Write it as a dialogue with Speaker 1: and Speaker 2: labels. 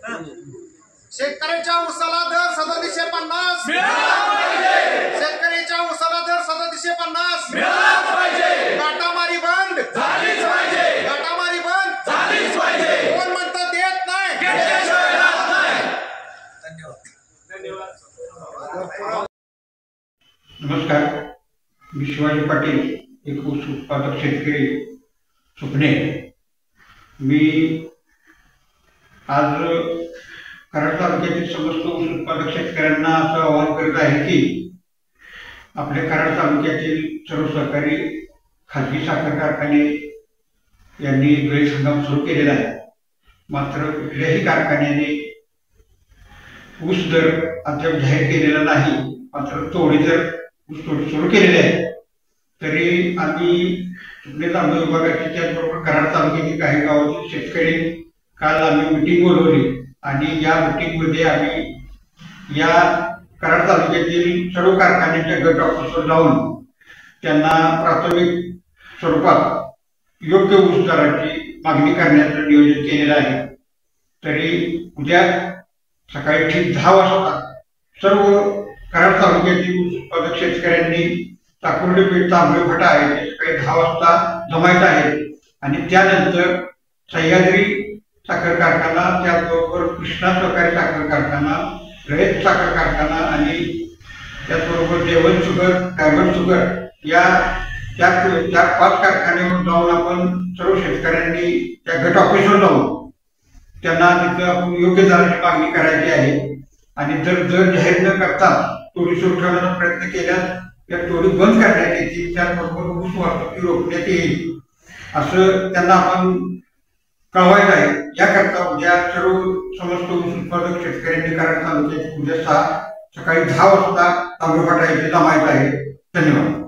Speaker 1: शेतकऱ्याच्या उसाला दर 3750 शेतकऱ्याच्या उसाला दर 3750 गाठामारी बंद झालीच पाहिजे, गाठामारी बंद झालीच पाहिजे। कोण म्हणतं देत नाही, धन्यवाद।
Speaker 2: नमस्कार, मी शिवाजी पाटील, एक ऊस उत्पादक शेतकरी सुपणे। मी आज कराड तालुक्यातील समस्त ऊस उत्पादक शेतकऱ्यांना असं आवाहन करत आहे की आपल्या कराड तालुक्यातील सर्व सहकारी खाजगी साखर कारखाने यांनी गळीत हंगाम सुरू केलेला आहे। मात्र कुठल्याही कारखान्याने ऊस दर अद्याप जाहीर केलेला नाही। मात्र तोडी दर ऊस तोडी सुरू केलेले आहे। तरी आम्ही सुपणे तालुका विभागाची त्याचबरोबर कराड तालुक्यातील काही गावातील शेतकरी काल आम्ही मीटिंग बोलवली आणि या मीटिंगमध्ये आम्ही या कराड तालुक्यातील सर्व कारखान्यांच्या गट ऑफिसवर जाऊन त्यांना प्राथमिक स्वरूपात योग्य ऊस दराची मागणी करण्याचं नियोजन केलेलं आहे। तरी उद्या सकाळी ठीक 10 वाजता सर्व कराड तालुक्यातील ऊस उत्पादक शेतकऱ्यांनी चाकुर्डी पेठ तांबे फाटा आहे ते सकाळी 10 वाजता जमायचं आहे आणि त्यानंतर सह्याद्री साखर कारखाना, त्याचबरोबर कृष्णा सहकारी साखर कारखाना, रयत साखर कारखाना आणि त्याचबरोबर देवन शुगर, डायमंड शुगर या 4-5 कारखान्यावर जाऊन आपण सर्व शेतकऱ्यांनी त्या गट ऑफिसवर जाऊन त्यांना तिथं आपण योग्य दराची मागणी करायची आहे आणि जर दर जाहीर न करता तोडी सुरू ठेवण्याचा प्रयत्न केल्यास त्या तोडी बंद करण्यात येतील, त्याचबरोबर ऊस वाहतूक रोखण्यात येईल असं त्यांना आपण कळवायचं आहे। याकरता उद्या सर्व समस्त ऊस उत्पादक शेतकऱ्यांनी कराड तालुक्यात उद्या सकाळी 10 वाजता तांबे फाटा येथे जमायचं आहे। धन्यवाद।